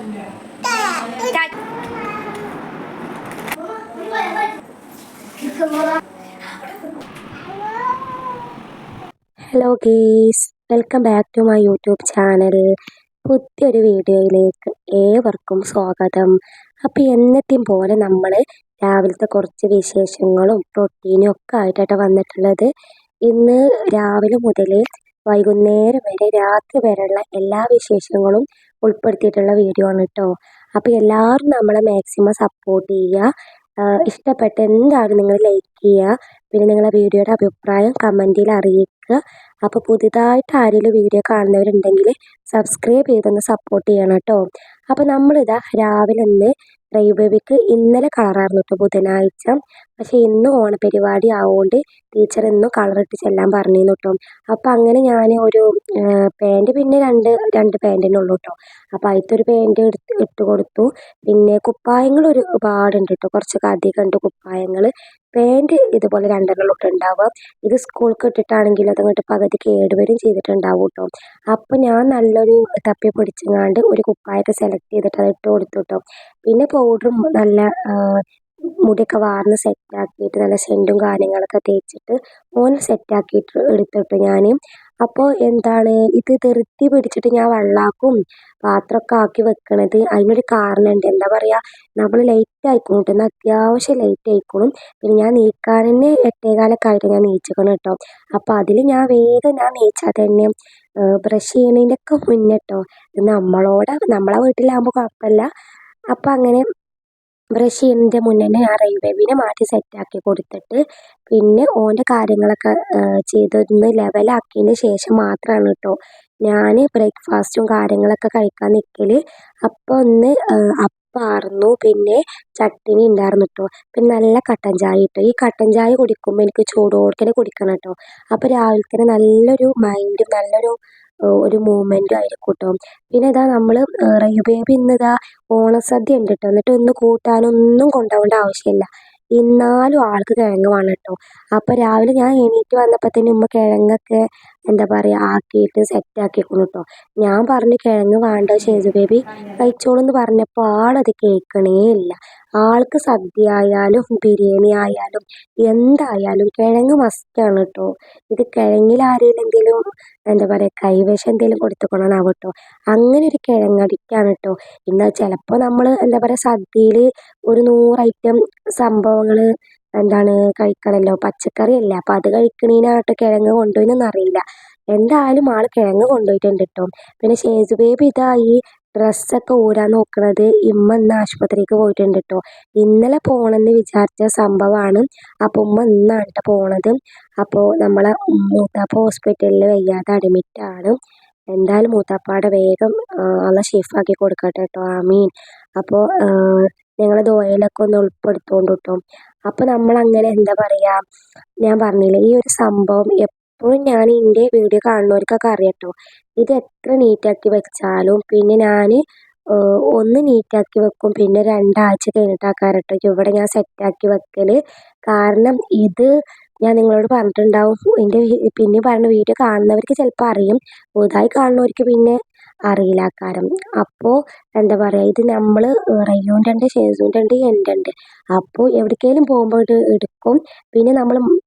Hello guys, welcome back to my YouTube channel. പുതിയൊരു വീഡിയോയിലേക്ക് ഏവർക്കും സ്വാഗതം. അപ്പോൾ എന്നത്തെയും പോലെ നമ്മൾ രാവിലത്തെ കുറച്ച് വിശേഷങ്ങളും റൊട്ടീനും ഒക്കെ ആയിട്ടാണ് വന്നിട്ടുള്ളത്. ഇന്ന് രാവിലെ മുതൽ വൈകുന്നേരം വരെ രാത്രി വരെയുള്ള എല്ലാ വിശേഷങ്ങളും ഉൾപ്പെടുത്തിയിട്ടുള്ള വീഡിയോ ആണ് കേട്ടോ. അപ്പോൾ എല്ലാവരും നമ്മളെ മാക്സിമം സപ്പോർട്ട് ചെയ്യുക. ഇഷ്ടപ്പെട്ട എന്തായാലും നിങ്ങൾ ലൈക്ക് ചെയ്യുക. പിന്നെ നിങ്ങളുടെ വീഡിയോയുടെ അഭിപ്രായം കമൻറ്റിൽ അറിയിക്കുക. അപ്പോൾ പുതിയതായിട്ട് ആരെങ്കിലും വീഡിയോ കാണുന്നവരുണ്ടെങ്കിൽ സബ്സ്ക്രൈബ് ചെയ്തൊന്ന് സപ്പോർട്ട് ചെയ്യണം കേട്ടോ. അപ്പോൾ നമ്മളിതാ രാവിലെ ഒന്ന് റൈവ് ബേബിക്ക് ഇന്നലെ കളറായിരുന്നു കേട്ടോ, ബുധനാഴ്ച. പക്ഷേ ഇന്ന് ഓണപരിപാടി ആവുകൊണ്ട് ടീച്ചർ ഇന്നും കളറിട്ട് ചെല്ലാൻ പറഞ്ഞിരുന്നു കേട്ടോ. അപ്പോൾ അങ്ങനെ ഞാൻ ഒരു പാൻറ്റ്, പിന്നെ രണ്ട് പാൻറ്റിനെ ഉള്ളൂ കേട്ടോ. അപ്പോൾ അതിലത്തെ ഒരു പാൻറ്റ് ഇട്ട് കൊടുത്തു. പിന്നെ കുപ്പായങ്ങൾ ഒരുപാടുണ്ട് കേട്ടോ, കുറച്ചൊക്കെ അധികം ഉണ്ട് കുപ്പായങ്ങൾ. പാൻറ്റ് ഇതുപോലെ രണ്ടെണ്ണം ഇട്ടുണ്ടാവുക. ഇത് സ്കൂൾക്ക് ഇട്ടിട്ടാണെങ്കിൽ അതങ്ങോട്ട് പകുതി കേടുവരും ചെയ്തിട്ടുണ്ടാവും കേട്ടോ. അപ്പോൾ ഞാൻ നല്ലൊരു തപ്പി പിടിച്ചങ്ങാണ്ട് ഒരു കുപ്പായൊക്കെ സെലക്ട് ചെയ്തിട്ട് അത് ഇട്ട് കൊടുത്തു കേട്ടോ. പിന്നെ പൗഡറും നല്ല മുടിയൊക്കെ വാർന്ന് സെറ്റാക്കിയിട്ട് നല്ല സെൻറ്റും കാര്യങ്ങളൊക്കെ തേച്ചിട്ട് ഓന് സെറ്റാക്കിയിട്ട് എടുത്തിട്ട് ഞാൻ. അപ്പോൾ എന്താണ് ഇത് ധൃതി പിടിച്ചിട്ട് ഞാൻ വെള്ളമാക്കും പാത്രമൊക്കെ ആക്കി വെക്കണത്, അതിനൊരു കാരണമുണ്ട്. എന്താ പറയുക, നമ്മൾ ലേറ്റ് ആയിക്കോളും കേട്ടോ, എന്നാൽ അത്യാവശ്യം ലേറ്റ് ആയിക്കോളും. പിന്നെ ഞാൻ നീക്കാനെന്നെ 8:15 ആയിട്ട് ഞാൻ നീച്ചിക്കണം കേട്ടോ. അപ്പോൾ അതിൽ ഞാൻ വേഗം നീച്ചാൽ തന്നെ ബ്രഷ് ചെയ്യണതിൻ്റെ ഒക്കെ മുന്നേ കേട്ടോ. നമ്മളെ വീട്ടിലാകുമ്പോൾ കുഴപ്പമില്ല. അപ്പോൾ അങ്ങനെ ബ്രഷ് ചെയ്യുന്നതിൻ്റെ മുന്നേ തന്നെ ഞാൻ റൈവ് ബേബിനെ മാറ്റി സെറ്റാക്കി കൊടുത്തിട്ട് പിന്നെ ഓൻ്റെ കാര്യങ്ങളൊക്കെ ചെയ്തൊന്ന് ലെവലാക്കിയതിന് ശേഷം മാത്രമാണ് കേട്ടോ ഞാൻ ബ്രേക്ക്ഫാസ്റ്റും കാര്യങ്ങളൊക്കെ കഴിക്കാൻ നിൽക്കൽ. അപ്പോൾ ഒന്ന് അപ്പമായിരുന്നു, പിന്നെ ചട്ടിനി ഉണ്ടായിരുന്നു കേട്ടോ. പിന്നെ നല്ല കട്ടൻ ചായ കേട്ടോ. ഈ കട്ടൻ ചായ കുടിക്കുമ്പോൾ എനിക്ക് ചൂടോടെ കുടിക്കണം കേട്ടോ. അപ്പോൾ രാവിലെ തന്നെ നല്ലൊരു മൈൻഡും നല്ലൊരു ഒരു മൂവ്മെൻറ്റും ആയിരിക്കും കേട്ടോ. പിന്നെ ഇതാ നമ്മൾ റൈവ് ബേബി ഇന്നിതാ ഓണസദ്യ ഉണ്ട് കേട്ടോ. എന്നിട്ട് ഒന്ന് കൂട്ടാനൊന്നും കൊണ്ടുപോകേണ്ട ആവശ്യമില്ല, എന്നാലും ആൾക്ക് കിഴങ്ങ് വേണം കേട്ടോ. അപ്പോൾ രാവിലെ ഞാൻ എണീറ്റ് വന്നപ്പോഴത്തേനും ഉമ്മ കിഴങ്ങൊക്കെ എന്താ പറയുക ആക്കിയിട്ട് സെറ്റാക്കിക്കുന്നു കേട്ടോ. ഞാൻ പറഞ്ഞു കിഴങ്ങ് വേണ്ട ഷേജു ബേബി കഴിച്ചോളൂ എന്ന് പറഞ്ഞപ്പോൾ ആളത് കേൾക്കണേ ഇല്ല. ആൾക്ക് സദ്യ ആയാലും ബിരിയാണി ആയാലും എന്തായാലും കിഴങ്ങ് മസ്റ്റാണ് കേട്ടോ. ഇത് കിഴങ്ങിൽ ആരെങ്കിലും എന്തെങ്കിലും എന്താ പറയുക കൈവശം എന്തെങ്കിലും കൊടുത്തുകൊള്ളണാവും കേട്ടോ. അങ്ങനെ ഒരു കിഴങ്ങടിക്കാണ് കേട്ടോ. എന്നാൽ ചിലപ്പോൾ നമ്മൾ എന്താ പറയുക സദ്യയിൽ ഒരു 100 ഐറ്റം സംഭവങ്ങൾ എന്താണ് കഴിക്കണമല്ലോ, പച്ചക്കറിയല്ല. അപ്പം അത് കഴിക്കണീനായിട്ട് കിഴങ്ങ് കൊണ്ടുപോയിന്നൊന്നും അറിയില്ല. എന്തായാലും ആൾ കിഴങ്ങ് കൊണ്ടുപോയിട്ടുണ്ട് കേട്ടോ. പിന്നെ ഷേജു ബേബി ഇതാ ഈ ഡ്രസ്സൊക്കെ ഊരാൻ നോക്കണത്. ഇന്ന് ആശുപത്രിക്ക് പോയിട്ടുണ്ട് കേട്ടോ. ഇന്നലെ പോകണമെന്ന് വിചാരിച്ച സംഭവമാണ്. അപ്പോൾ ഇന്നാണ് കേട്ടോ പോണത്. അപ്പോൾ നമ്മളെ മൂത്താപ്പ ഹോസ്പിറ്റലിൽ വയ്യാതെ അഡ്മിറ്റാണ്. എന്തായാലും മൂത്താപ്പാടെ വേഗം അള്ള ഷേഫാക്കി കൊടുക്കട്ടെ കേട്ടോ, ആമീൻ. അപ്പോൾ ഞങ്ങൾ ദുആയിലൊക്കെ ഒന്ന് ഉൾപ്പെടുത്തുകൊണ്ട് കേട്ടോ. അപ്പോൾ നമ്മളങ്ങനെ എന്താ പറയുക, ഞാൻ പറഞ്ഞില്ലേ ഈ ഒരു സംഭവം എപ്പോഴും ഞാൻ എൻ്റെ വീഡിയോ കാണുന്നവർക്കൊക്കെ അറിയാം കേട്ടോ. ഇത് എത്ര നീറ്റാക്കി വെച്ചാലും പിന്നെ ഞാൻ ഒന്ന് നീറ്റാക്കി വെക്കും, പിന്നെ 2 ആഴ്ച കഴിഞ്ഞിട്ടാക്കാറ് കേട്ടോ ഇവിടെ ഞാൻ സെറ്റാക്കി വെക്കൽ. കാരണം ഇത് ഞാൻ നിങ്ങളോട് പറഞ്ഞിട്ടുണ്ടാവും. പിന്നെ പറഞ്ഞ വീഡിയോ കാണുന്നവർക്ക് ചിലപ്പോൾ അറിയും, പുതുതായി കാണുന്നവർക്ക് പിന്നെ അറിയില്ല കാരം. അപ്പോൾ എന്താ പറയുക, ഇത് നമ്മൾ റയ്യൂൻ്റെ ഉണ്ട്, ഷേസൂൻ്റെ ഉണ്ട്, എൻ്റെ ഉണ്ട്. അപ്പോൾ എവിടേക്കെങ്കിലും പോകുമ്പോൾ ഇത് എടുക്കും. പിന്നെ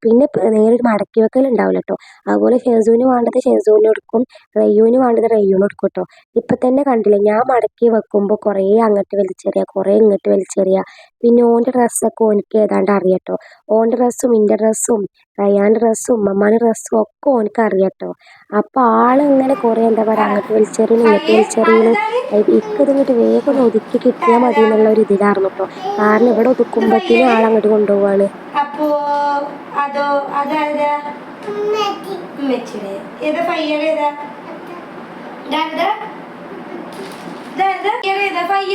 പിന്നെ നേരെ ഒരു മടക്കി വെക്കൽ ഉണ്ടാവില്ല കേട്ടോ. അതുപോലെ ഷേസൂന് വേണ്ടത് ഷേസൂന് എടുക്കും, റയ്യൂന് വേണ്ടത് റയ്യൂന് എടുക്കും കേട്ടോ. ഇപ്പം തന്നെ കണ്ടില്ലേ, ഞാൻ മടക്കി വെക്കുമ്പോൾ കുറേ അങ്ങോട്ട് വലിച്ചെറിയുക, കുറേ ഇങ്ങോട്ട് വലിച്ചെറിയുക. പിന്നെ ഓൻ്റെ ഡ്രസ്സൊക്കെ ഓനിക്ക് ഏതാണ്ട് അറിയാം കേട്ടോ. ഓൻ്റെ ഡ്രസ്സും എൻ്റെ ഡ്രസ്സും റയാൻ്റെ ഡ്രസ്സും ഉമ്മമാൻ്റെ ഡ്രസ്സും ഒക്കെ ഓനിക്ക് അറിയാം കേട്ടോ. അപ്പോൾ ആളിങ്ങനെ കുറേ എന്താ പറയുക അങ്ങോട്ട് വലിച്ചെറിയണം ഇങ്ങോട്ട് വലിച്ചെറിയണം. ഇങ്ങോട്ട് വേഗം ഒന്ന് ഒതുക്കി കിട്ടിയാൽ മതി എന്നുള്ള ഒരു ഇതിലായിരുന്നു കേട്ടോ. കാരണം ഇവിടെ ഒതുക്കുമ്പോഴത്തേനും ആളങ്ങോട്ട് കൊണ്ടുപോവാണ്. അപ്പോ അതോ അതായത്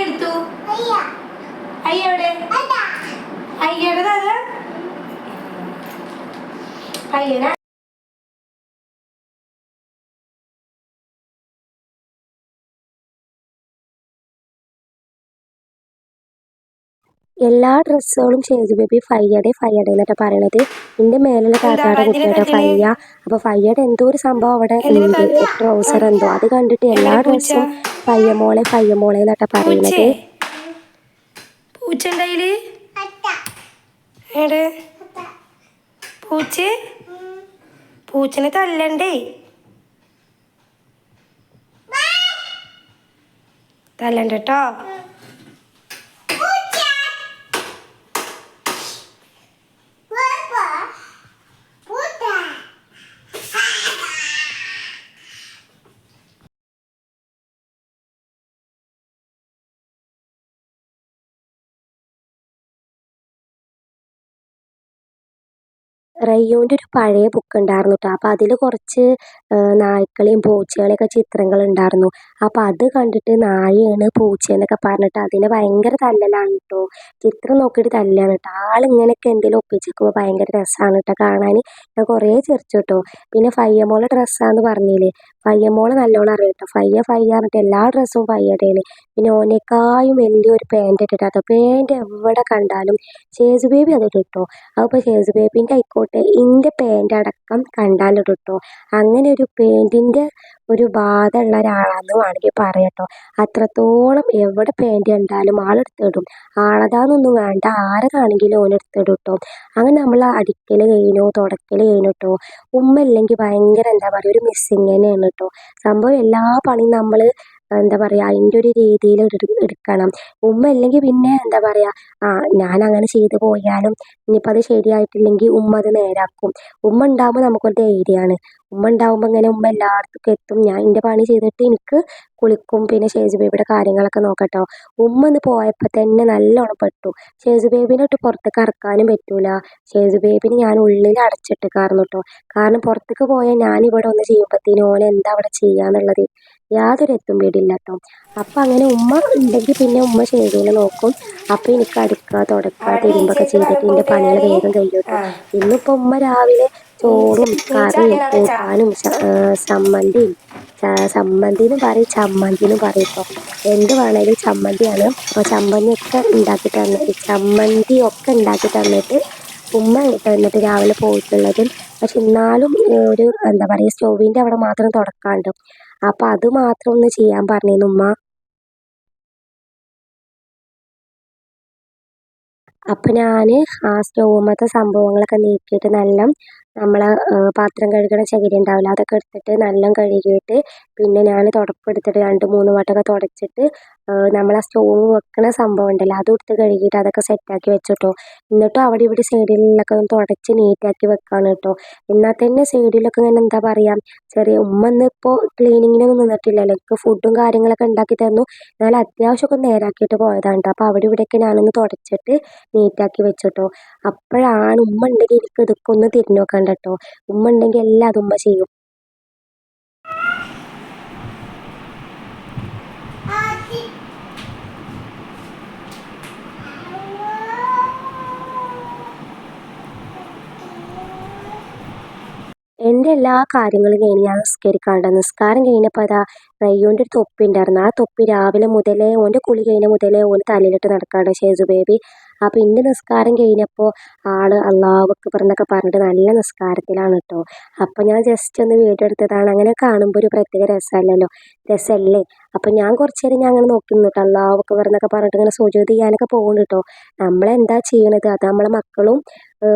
എടുത്തു അയ്യവിടെ അയ്യടത് അയ്യന എല്ലാ ഡ്രസ്സുകളും ഷേജു ബേബി ഫയ്യടെ എന്നിട്ട് പറയണത്. എൻ്റെ മേലുള്ള താത്താടെ കുട്ടിയുടെ ഫയ്യ. അപ്പോൾ ഫയ്യയുടെ എന്തോ ഒരു സംഭവം അവിടെ ഉണ്ട്, ട്രൗസർ എന്തോ. അത് കണ്ടിട്ട് എല്ലാ ഡ്രസ്സും പയ്യമോളെ പയ്യമോളെ എന്നൊക്കെ പറയുന്നത്. പൂച്ച ഉണ്ടായില് ഏടെ പൂച്ച പൂച്ചനെ തല്ലണ്ടേ തല്ലണ്ടോ. റയ്യൂൻ്റെ ഒരു പഴയ ബുക്ക് ഉണ്ടായിരുന്നു കേട്ടോ. അപ്പോൾ അതിൽ കുറച്ച് നായ്ക്കളെയും പൂച്ചകളെയൊക്കെ ചിത്രങ്ങൾ ഉണ്ടായിരുന്നു. അപ്പോൾ അത് കണ്ടിട്ട് നായയാണ് പൂച്ചയെന്നൊക്കെ പറഞ്ഞിട്ട് അതിനെ ഭയങ്കര തല്ലലാണ് കേട്ടോ. ചിത്രം നോക്കിയിട്ട് തല്ലാണ് കേട്ടോ. ആളിങ്ങനെയൊക്കെ എന്തെങ്കിലും ഒപ്പിച്ചേക്കുമ്പോൾ ഭയങ്കര രസമാണ് കേട്ടോ കാണാൻ. ഞാൻ കുറേ ചിരിച്ചു കേട്ടോ. പിന്നെ ഫയ്യമോളെ ഡ്രസ്സാന്ന് പറഞ്ഞില്ലേ, ഫയ്യമോളെ നല്ലോണം അറിയാം കേട്ടോ. ഫയ്യ ഫയ്യ പറഞ്ഞിട്ട് എല്ലാ ഡ്രസ്സും ഫയ്യയുടെയാണ്. പിന്നെ ഓനേക്കായും വലിയൊരു പാൻറ് ഇട്ടിട്ടാട്ടോ. പാൻറ് എവിടെ കണ്ടാലും ഷേസു ബേബി അത് ഇട്ടോ. അപ്പോൾ ഷേസു ബേബിൻ്റെ ആയിക്കോട്ടെ ഇൻ്റെ പാൻറ് അടക്കം കണ്ടാലിടും കേട്ടോ. അങ്ങനെ ഒരു പാൻറ്റിൻ്റെ ഒരു ബാധമുള്ള ഒരാളാന്ന് വേണമെങ്കിൽ പറയാം കേട്ടോ. അത്രത്തോളം എവിടെ പാൻറ് കണ്ടാലും ആളെടുത്തിടും. ആളതാന്നൊന്നും വേണ്ട, ആരതാണെങ്കിലും ഓനെടുത്തിടും കേട്ടോ. അങ്ങനെ നമ്മൾ അടിക്കൽ കഴിഞ്ഞു, തുടക്കൽ കഴിഞ്ഞു കേട്ടോ. ഉമ്മ ഇല്ലെങ്കിൽ ഭയങ്കര എന്താ പറയുക ഒരു മിസ്സിങ് തന്നെയാണ് കേട്ടോ. സംഭവം എല്ലാ പണിയും നമ്മൾ എന്താ പറയുക അതിൻ്റെ ഒരു രീതിയിൽ എടുക്കണം. ഉമ്മ ഇല്ലെങ്കിൽ പിന്നെ എന്താ പറയുക, ഞാൻ അങ്ങനെ ചെയ്ത് പോയാലും ഇനിയിപ്പോൾ അത് ശരിയായിട്ടില്ലെങ്കിൽ ഉമ്മ അത് നേരാക്കും. ഉമ്മ ഉണ്ടാകുമ്പോൾ നമുക്കൊരു ധൈര്യമാണ്. ഉമ്മ ഉണ്ടാകുമ്പോൾ ഇങ്ങനെ ഉമ്മ എല്ലായിടത്തേക്കും എത്തും. ഞാൻ എൻ്റെ പണി ചെയ്തിട്ട് എനിക്ക് കുളിക്കും, പിന്നെ ഷേസു ബേബിയുടെ കാര്യങ്ങളൊക്കെ നോക്കട്ടോ. ഉമ്മ ഒന്ന് പോയപ്പോൾ തന്നെ നല്ലോണം പെട്ടു. ഷേസു ബേബിനെ ഇട്ട് പുറത്തേക്ക് ഇറക്കാനും പറ്റൂല. ഷേസു ബേബിനെ ഞാൻ ഉള്ളിൽ അടച്ചിട്ടേക്കായിരുന്നു കേട്ടോ. കാരണം പുറത്തേക്ക് പോയാൽ ഞാനിവിടെ ഒന്ന് ചെയ്യുമ്പോഴത്തേനും ഓനെ എന്താ അവിടെ ചെയ്യാന്നുള്ളത് യാതൊരു എത്തും പേടിയില്ല കേട്ടോ. അപ്പം അങ്ങനെ ഉമ്മ ഉണ്ടെങ്കിൽ പിന്നെ ഉമ്മ ഷേസുവിനെ നോക്കും. അപ്പം എനിക്ക് അടിക്കുക തുടക്കുക തിരുമ്പൊക്കെ ചെയ്തിട്ട് എൻ്റെ പണികൾ വേഗം കഴിയും കേട്ടോ. ഇന്നിപ്പോൾ ഉമ്മ രാവിലെ ചോറും കറിയും കൂട്ടാനും ചമ്മന്തിയും ചമ്മന്തിന്നും പറയും ചമ്മന്തിന്നും പറയും കേട്ടോ. എന്ത് വേണേലും ചമ്മന്തിയാണ്. അപ്പോൾ ചമ്മന്തിയൊക്കെ ഉണ്ടാക്കി തന്നിട്ട് ചമ്മന്തിയൊക്കെ ഉണ്ടാക്കി തന്നിട്ട് ഉമ്മ തന്നിട്ട് രാവിലെ പോയിട്ടുള്ളത്. പക്ഷെ എന്നാലും ഒരു എന്താ പറയുക സ്റ്റൗവിൻ്റെ അവിടെ മാത്രം തുടക്കാണ്ട്. അപ്പം അത് മാത്രം ഒന്ന് ചെയ്യാൻ പറഞ്ഞിരുന്നു ഉമ്മ. അപ്പം ഞാൻ ആ സ്റ്റൗമ്മത്തെ സംഭവങ്ങളൊക്കെ നീക്കിയിട്ട് നല്ല നമ്മളെ പാത്രം കഴുകണ ചകിരി ഉണ്ടാവില്ല അതൊക്കെ എടുത്തിട്ട് നല്ല കഴുകിയിട്ട് പിന്നെ ഞാൻ തുടപ്പെടുത്തിട്ട് 2-3 വട്ടമൊക്കെ തുടച്ചിട്ട് നമ്മൾ ആ സ്റ്റൗവ് വെക്കണ സംഭവം ഉണ്ടല്ലോ അതും എടുത്ത് കഴുകിയിട്ട് അതൊക്കെ സെറ്റാക്കി വെച്ചിട്ടോ. എന്നിട്ടും അവിടെ ഇവിടെ സൈഡിലൊക്കെ ഒന്ന് തുടച്ച് നീറ്റാക്കി വെക്കാണ് കേട്ടോ. എന്നാൽ തന്നെ സൈഡിലൊക്കെ ഇങ്ങനെ എന്താ പറയുക ചെറിയ ഉമ്മ ഇന്നിപ്പോൾ ക്ലീനിങ്ങിനൊന്നും നിന്നിട്ടില്ലല്ലോ, എനിക്ക് ഫുഡും കാര്യങ്ങളൊക്കെ ഉണ്ടാക്കി തന്നു. എന്നാൽ അത്യാവശ്യമൊക്കെ നേരാക്കിയിട്ട് പോയതാണ് കേട്ടോ. അപ്പോൾ അവിടെ ഇവിടെയൊക്കെ ഞാനൊന്ന് തുടച്ചിട്ട് നീറ്റാക്കി വെച്ചിട്ടോ. അപ്പോഴാണ് ഉമ്മ ഉണ്ടെങ്കിൽ എനിക്ക് ഇതൊക്കെ ഒന്ന് തിരിഞ്ഞു നോക്കണ്ട കേട്ടോ. ഉമ്മ ഉണ്ടെങ്കിൽ എല്ലാം അത് ഉമ്മ ചെയ്യും. എൻ്റെ എല്ലാ കാര്യങ്ങളും കഴിഞ്ഞ് ഞാൻ നിസ്കരിക്കാണ്ട് നിസ്കാരം കഴിഞ്ഞപ്പോൾ അതാ റയ്യൂൻ്റെ ഒരു തൊപ്പി ഉണ്ടായിരുന്നു. ആ തൊപ്പി രാവിലെ മുതലേ ഓൻ്റെ കുളി കഴിഞ്ഞ മുതലേ ഓന് തലയിലിട്ട് നടക്കാണ് ഷേസു ബേബി. അപ്പോൾ എൻ്റെ നിസ്കാരം കഴിഞ്ഞപ്പോൾ ആള് അല്ലാഹു അക്ബർ എന്നൊക്കെ പറഞ്ഞിട്ട് നല്ല നിസ്കാരത്തിലാണ് കേട്ടോ. അപ്പോൾ ഞാൻ ജസ്റ്റ് ഒന്ന് വീഡിയോ എടുത്തതാണ്. അങ്ങനെ കാണുമ്പോൾ ഒരു പ്രത്യേക രസമല്ലേ. അപ്പം ഞാൻ കുറച്ച് നേരം ഞാൻ അങ്ങനെ നോക്കി നിന്നു കേട്ടോ. അല്ലാഹു അക്ബർ എന്നൊക്കെ പറഞ്ഞിട്ട് ഇങ്ങനെ സുജൂദ് ചെയ്യാനൊക്കെ പോകുന്നുണ്ട് കേട്ടോ. നമ്മളെന്താ ചെയ്യണത് അത് നമ്മളെ മക്കളും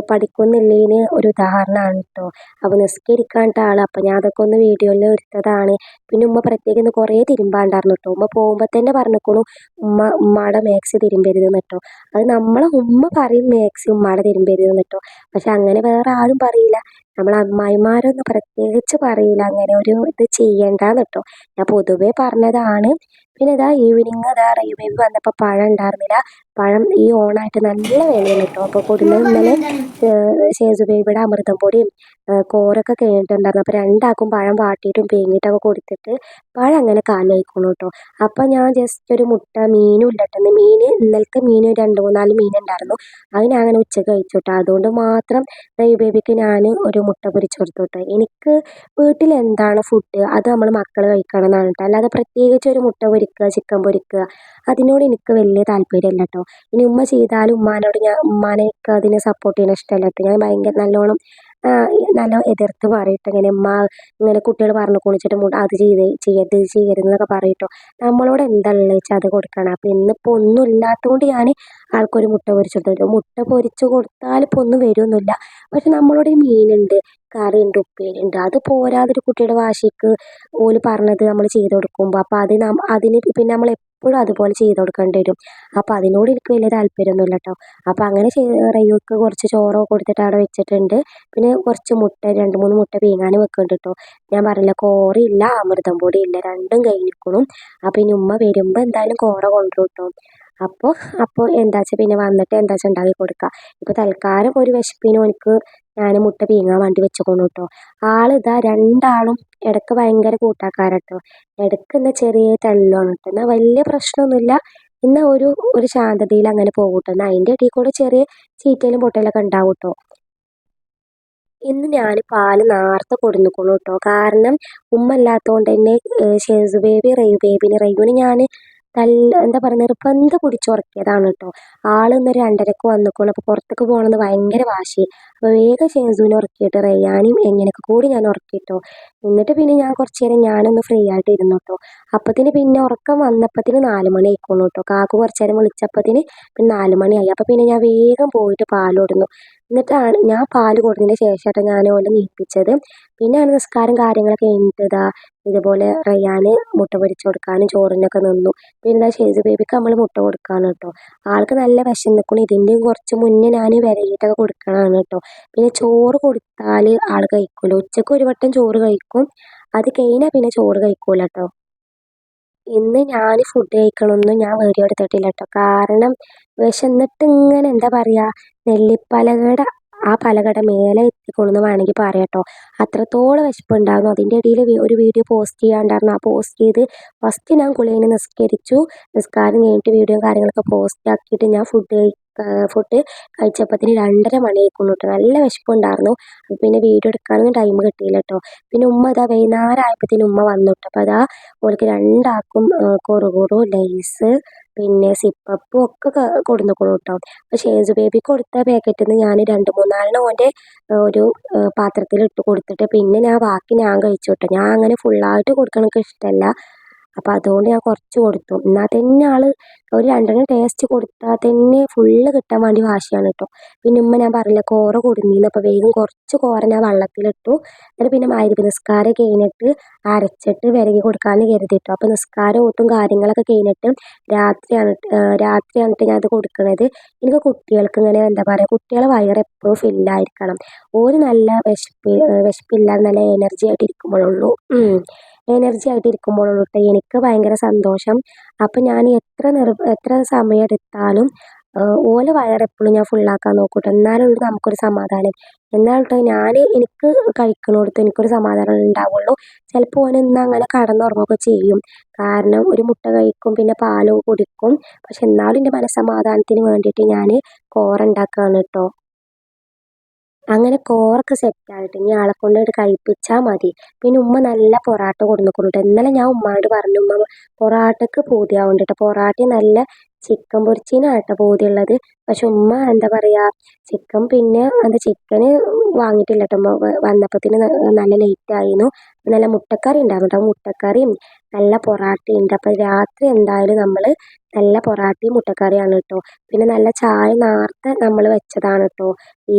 പഠിക്കുന്നില്ലതിന് ഒരു ഉദാഹരണമാണ് കേട്ടോ. അപ്പോൾ നിസ്കരിക്കാണ്ട് ആൾ. അപ്പം ഞാൻ അതൊക്കെ ഒന്ന് വീഡിയോയിൽ എടുത്തതാണ്. പിന്നെ ഉമ്മ പ്രത്യേകം ഇന്ന് കുറേ തിരുമ്പാണ്ടായിരുന്നു കേട്ടോ. ഉമ്മ പോകുമ്പോൾ തന്നെ പറഞ്ഞേക്കണു ഉമ്മയുടെ മാക്സി തിരുമ്പരുതെന്ന് കേട്ടോ. അത് നമ്മളെ ഉമ്മ പറയും മാക്സി ഉമ്മയുടെ തിരുമ്പരുതെന്ന് കേട്ടോ. പക്ഷെ അങ്ങനെ വേറെ ആരും പറയില്ല. നമ്മളെ അമ്മായിമാരൊന്നും പ്രത്യേകിച്ച് പറയില്ല അങ്ങനെ ഒരു ഇത് ചെയ്യണ്ടാന്ന് കേട്ടോ. ഞാൻ പൊതുവേ പറഞ്ഞതാണ്. പിന്നെ ഇതാ ഈവനിങ് ഇതാ റയ്യു ബേബി വന്നപ്പോൾ പഴം ഉണ്ടായിരുന്നില്ല. പഴം ഈ ഓണായിട്ട് നല്ല വിലയാണ് കേട്ടോ. അപ്പോൾ കൊടുന്നത് ഇന്നലെ ഷേസു ബേബിയുടെ അമൃതം പൊടിയും കോരൊക്കെ കഴിഞ്ഞിട്ടുണ്ടായിരുന്നു. അപ്പോൾ രണ്ടാൾക്കും പഴം വാട്ടിയിട്ടും പിഴിഞ്ഞിട്ടൊക്കെ കൊടുത്തിട്ട് പഴം അങ്ങനെ കാലിയായിക്കോളൂ കേട്ടോ. അപ്പം ഞാൻ ജസ്റ്റ് ഒരു മുട്ട മീനും ഇല്ല കേട്ടോ. മീൻ ഇന്നലത്തെ മീൻ 2-3-4 മീൻ ഉണ്ടായിരുന്നു. അത് ഞാൻ അങ്ങനെ ഉച്ചക്ക് കഴിച്ചു കേട്ടോ. അതുകൊണ്ട് മാത്രം റയ്യു ബേബിക്ക് ഞാൻ ഒരു മുട്ട പൊരിച്ച് കൊടുത്തു കേട്ടോ. എനിക്ക് വീട്ടിൽ എന്താണ് ഫുഡ് അത് നമ്മൾ മക്കൾ കഴിക്കണം എന്നാണ് കേട്ടോ. അല്ലാതെ പ്രത്യേകിച്ച് ഒരു മുട്ട പൊരിക്കണം പൊരിക്കുക, ചിക്കൻ പൊരിക്കുക അതിനോട് എനിക്ക് വലിയ താല്പര്യമില്ല കേട്ടോ. ഇനി ഉമ്മ ചെയ്താലും ഉമ്മാനെയൊക്കെ അതിന് സപ്പോർട്ട് ചെയ്യണ ഇഷ്ടമല്ല കേട്ടോ. ഞാൻ ഭയങ്കര നല്ലോണം നല്ല എതിർത്ത് പറയട്ടെ, ഇങ്ങനെ ഉമ്മ ഇങ്ങനെ കുട്ടികൾ പറഞ്ഞു കുളിച്ചിട്ട് അത് ചെയ്യരുത് ഇത് ചെയ്യരുത് എന്നൊക്കെ പറയട്ടോ. നമ്മളോട് എന്താ ഉള്ളത് വെച്ചാൽ അത് കൊടുക്കണം. അപ്പം ഇന്നിപ്പോൾ ഒന്നും ഇല്ലാത്തതുകൊണ്ട് ഞാൻ ആൾക്കൊരു മുട്ട പൊരിച്ചു കൊടുത്തു. മുട്ട പൊരിച്ച് കൊടുത്താൽ ഇപ്പോൾ ഒന്നും വരുമൊന്നുമില്ല. പക്ഷെ നമ്മളോട് ഈ മീനുണ്ട്, കറിയുണ്ട്, ഉപ്പേരിയുണ്ട്, അത് പോരാതെ ഒരു കുട്ടിയുടെ വാശിക്ക് ഓല് പറഞ്ഞത് നമ്മൾ ചെയ്ത് കൊടുക്കുമ്പോൾ അപ്പം അതിന് പിന്നെ നമ്മൾ എപ്പോഴും അതുപോലെ ചെയ്ത് കൊടുക്കേണ്ടി വരും. അപ്പം അതിനോട് എനിക്ക് വലിയ താല്പര്യമൊന്നുമില്ല കേട്ടോ. അപ്പം അങ്ങനെ റയ്യൂക്ക് കുറച്ച് ചോറ് കൊടുത്തിട്ട് അവിടെ വെച്ചിട്ടുണ്ട്. പിന്നെ കുറച്ച് മുട്ട 2-3 മുട്ട പീങ്ങാനും വെക്കുന്നുണ്ട് കേട്ടോ. ഞാൻ പറഞ്ഞില്ല കോറയില്ല അമൃതം പൊടിയില്ല, രണ്ടും കഴിഞ്ഞിരിക്കണം. അപ്പം ഇനി ഉമ്മ വരുമ്പോൾ എന്തായാലും കോറ കൊണ്ടുവരും കേട്ടോ. അപ്പോൾ എന്താ വെച്ചാൽ പിന്നെ വന്നിട്ട് എന്താ വെച്ചാൽ ഉണ്ടാക്കി കൊടുക്കുക. ഇപ്പോൾ തൽക്കാലം ഒരു വിശപ്പിനും എനിക്ക് ഞാൻ മുട്ട പീങ്ങാൻ വേണ്ടി വെച്ചുകൊണ്ടു കേട്ടോ. ആളിതാ രണ്ടാളും ഇടയ്ക്ക് ഭയങ്കര കൂട്ടാക്കാരട്ടോ. ഇടയ്ക്ക് എന്താ ചെറിയ തല്ലാണ് കേട്ടോ. എന്നാൽ വലിയ പ്രശ്നമൊന്നുമില്ല. എന്നാൽ ഒരു ശാന്തതയിൽ അങ്ങനെ പോകും കേട്ടോ. എന്നാൽ അതിൻ്റെ ഇടയിൽ കൂടെ ചെറിയ ചീറ്റലും പൊട്ടലൊക്കെ ഉണ്ടാവും കേട്ടോ. ഇന്ന് ഞാൻ പാല് നേർത്തെ കൊടുന്നിക്കണു കേട്ടോ. കാരണം ഉമ്മ ഇല്ലാത്തതുകൊണ്ട് തന്നെ ഷെസു ബേബി റയ്യൂവിന് ഞാൻ എന്താ പറയുക നിർബന്ധം പിടിച്ചുറക്കിയതാണ് കേട്ടോ. ആളിന്നൊരു 2:30ക്ക് വന്നിക്കണു. അപ്പോൾ പുറത്തേക്ക് പോകണമെന്ന് ഭയങ്കര വാശി. അപ്പോൾ വേഗം ഷെസുവിനെ ഉറക്കിയിട്ട് റയ്യാനെയും എങ്ങനെയൊക്കെ കൂടി ഞാൻ ഉറക്കിട്ടോ. എന്നിട്ട് പിന്നെ ഞാൻ കുറച്ച് നേരം ഞാനൊന്ന് ഫ്രീ ആയിട്ട് ഇരുന്നു കേട്ടോ. അപ്പത്തിന് പിന്നെ ഉറക്കം വന്നപ്പത്തിന് 4 മണി ആയിക്കോണു കേട്ടോ. കാക്കു കുറച്ച് നേരം വിളിച്ചപ്പത്തിന് പിന്നെ 4 മണിയായി. അപ്പോൾ പിന്നെ ഞാൻ വേഗം പോയിട്ട് പാൽ കൊടുന്നു. എന്നിട്ടാണ് ഞാൻ പാല് കൊടുത്തതിന് ശേഷമായിട്ട് ഞാൻ ഓലെ നീപ്പിച്ചത്. പിന്നെ നിസ്കാരം കാര്യങ്ങളൊക്കെ കഴിഞ്ഞിട്ട് ഇതുപോലെ റയ്യാന് മുട്ട പൊരിച്ച് കൊടുക്കാനും ചോറിനൊക്കെ നിന്നു. പിന്നെ ഷെസു ബേബിക്ക് നമ്മൾ മുട്ട കൊടുക്കാണ് കേട്ടോ. ആൾക്ക് നല്ല വിശന്നിക്കണം. ഇതിൻ്റെയും കുറച്ച് മുന്നേ ഞാൻ വിരകിയിട്ടൊക്കെ കൊടുക്കണതാണ് കേട്ടോ. പിന്നെ ചോറ് കൊടുത്താൽ ആൾ കഴിക്കൂല. ഉച്ചയ്ക്ക് ഒരു വട്ടം ചോറ് കഴിക്കും, അത് കഴിഞ്ഞാൽ പിന്നെ ചോറ് കഴിക്കൂല കേട്ടോ. ഇന്ന് ഞാൻ ഫുഡ് കഴിക്കണമെന്ന് ഞാൻ വീഡിയോ എടുത്തിട്ടില്ല കേട്ടോ. കാരണം വിശന്നിട്ട് ഇങ്ങനെ എന്താ പറയുക, നെല്ലിപ്പലകയുടെ ആ പലകയുടെ മേലെ എത്തിക്കൊള്ളുന്നു വേണമെങ്കിൽ പറയാം കേട്ടോ. അത്രത്തോളം വിശപ്പുണ്ടായിരുന്നു. അതിൻ്റെ ഇടയിൽ ഒരു വീഡിയോ പോസ്റ്റ് ചെയ്യാണ്ടായിരുന്നു. ആ പോസ്റ്റ് ചെയ്ത് ഫസ്റ്റ് ഞാൻ കുളിയനെ നിസ്കരിച്ചു. നിസ്കാരം കഴിഞ്ഞിട്ട് വീഡിയോയും കാര്യങ്ങളൊക്കെ പോസ്റ്റ് ആക്കിയിട്ട് ഞാൻ ഫുഡ് കഴിച്ചപ്പത്തിന് 2:30 മണി ആയിക്കുന്നു കേട്ടോ. നല്ല വിശപ്പുണ്ടായിരുന്നു. പിന്നെ വീഡിയോ എടുക്കാനൊന്നും ടൈം കിട്ടിയില്ല കേട്ടോ. പിന്നെ ഉമ്മ വൈകുന്നേരം ആയപ്പോഴത്തേനും ഉമ്മ വന്നു കേട്ടോ. അപ്പോൾ ഓൾക്ക് രണ്ടാൾക്കും കുറുകുറു ലെയ്സ് പിന്നെ സിപ്പപ്പും ഒക്കെ കൊടുന്നിക്കണു കേട്ടോ. അപ്പോൾ ഷേസു ബേബിക്ക് കൊടുത്ത പാക്കറ്റിൽ നിന്ന് ഞാൻ 2-3 ഓൻ്റെ ഒരു പാത്രത്തിൽ ഇട്ട് കൊടുത്തിട്ട് പിന്നെ ബാക്കി ഞാൻ കഴിച്ചു കേട്ടോ. ഞാൻ അങ്ങനെ ഫുള്ളായിട്ട് കൊടുക്കണ എനിക്ക് ഇഷ്ടമല്ല. അപ്പോൾ അതുകൊണ്ട് ഞാൻ കുറച്ച് കൊടുത്തു. എന്നാൽ തന്നെ ആൾ ഒരു 2 ടേസ്റ്റ് കൊടുത്താൽ തന്നെ ഫുള്ള് കിട്ടാൻ വേണ്ടി വാശിയാണ് കേട്ടോ. പിന്നെ ഉമ്മ ഞാൻ പറഞ്ഞില്ല കോറ കൊടുന്നീന്ന്. അപ്പോൾ വേഗം കുറച്ച് കോറ ഞാൻ വെള്ളത്തിലിട്ടു. എന്നിട്ട് പിന്നെ മഗ്‌രിബ് നിസ്കാരം കഴിഞ്ഞിട്ട് അരച്ചിട്ട് വിരകി കൊടുക്കാമെന്ന് കരുതിയിട്ടു. അപ്പോൾ നിസ്കാരം ഓത്തും കാര്യങ്ങളൊക്കെ കഴിഞ്ഞിട്ട് രാത്രിയാണ് ഞാൻ അത് കൊടുക്കുന്നത്. എനിക്ക് കുട്ടികൾക്ക് ഇങ്ങനെ എന്താ പറയുക, കുട്ടികളെ വയറ് എപ്പോഴും ഫില്ലായിരിക്കണം. ഒരു നല്ല വിശപ്പില്ലാതെ നല്ല എനർജി ആയിട്ട് ഇരിക്കുമ്പോഴുള്ളൂ കേട്ടോ എനിക്ക് ഭയങ്കര സന്തോഷം. അപ്പം ഞാൻ എത്ര സമയം എടുത്താലും ഓലെ വയറെപ്പോഴും ഞാൻ ഫുള്ളാക്കാൻ നോക്കും കേട്ടോ. എന്നാലുള്ളൂ നമുക്കൊരു സമാധാനം. എന്നാൽ കേട്ടോ എനിക്ക് കഴിക്കണോടത്ത് എനിക്കൊരു സമാധാനം ഉണ്ടാവുള്ളൂ. ചിലപ്പോൾ ഓൻ ഇന്ന് അങ്ങനെ കടന്നുറങ്ങുകയൊക്കെ ചെയ്യും. കാരണം ഒരു മുട്ട കഴിക്കും, പിന്നെ പാല് കുടിക്കും. പക്ഷെ എന്നാലും എൻ്റെ മനസ്സമാധാനത്തിന് വേണ്ടിയിട്ട് ഞാൻ കോറ ഉണ്ടാക്കുകയാണ് കേട്ടോ. അങ്ങനെ കോറൊക്കെ സെറ്റായിട്ട് ഇനി ആളെ കൊണ്ടുപോയിട്ട് കഴിപ്പിച്ചാൽ മതി. പിന്നെ ഉമ്മ നല്ല പൊറാട്ട കൊടുന്നിട്ടുണ്ട് കേട്ടോ. ഇന്നലെ ഞാൻ ഉമ്മാനോട് പറഞ്ഞു, ഉമ്മ പൊറാട്ടയ്ക്ക് പൂതിയാവുന്നുണ്ട് കേട്ടോ. പൊറാട്ടയും നല്ല ചിക്കൻ പൊരിച്ചതിനാണ് കേട്ടോ പൂതിയുള്ളത്. പക്ഷെ ഉമ്മ എന്താ പറയുക, ചിക്കന് വാങ്ങിയിട്ടില്ല കേട്ടോ. ഉമ്മ വന്നപ്പത്തിന് നല്ല ലേറ്റ് ആയിരുന്നു. നല്ല മുട്ടക്കറി ഉണ്ടായിരുന്നു കേട്ടോ. മുട്ടക്കറിയും നല്ല പൊറാട്ടയുണ്ട്. അപ്പം രാത്രി എന്തായാലും നമ്മൾ നല്ല പൊറാട്ടയും മുട്ടക്കറിയാണ് കേട്ടോ. പിന്നെ നല്ല ചായ നേരത്തെ നമ്മൾ വെച്ചതാണ് കേട്ടോ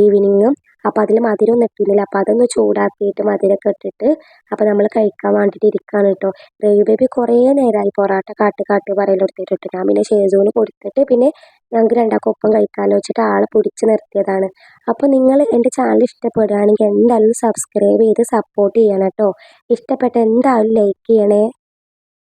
ഈവനിങ്. അപ്പോൾ അതിൽ മധുരമൊന്നും ഇട്ടിരുന്നില്ല. അപ്പോൾ അതൊന്ന് ചൂടാക്കിയിട്ട് മധുരമൊക്കെ ഇട്ടിട്ട് അപ്പോൾ നമ്മൾ കഴിക്കാൻ വേണ്ടിയിട്ട് ഇരിക്കുകയാണ് കേട്ടോ. റയൂ ബേബി കുറേ നേരമായി പൊറാട്ട കാട്ട് പറയലെടുത്തിട്ട്. ഞാൻ പിന്നെ ഷേസുവിന് കൊടുത്തിട്ട് പിന്നെ ഞങ്ങൾക്ക് രണ്ടാൾക്കും ഒപ്പം കഴിക്കാമല്ലോ വെച്ചിട്ട് ആളെ പിടിച്ച് നിർത്തിയതാണ്. അപ്പോൾ നിങ്ങൾ എൻ്റെ ചാനൽ ഇഷ്ടപ്പെടുകയാണെങ്കിൽ എന്തായാലും സബ്സ്ക്രൈബ് ചെയ്ത് സപ്പോർട്ട് ചെയ്യണം കേട്ടോ. ഇഷ്ടപ്പെട്ട എന്തായാലും ലൈക്ക് ചെയ്യണേ.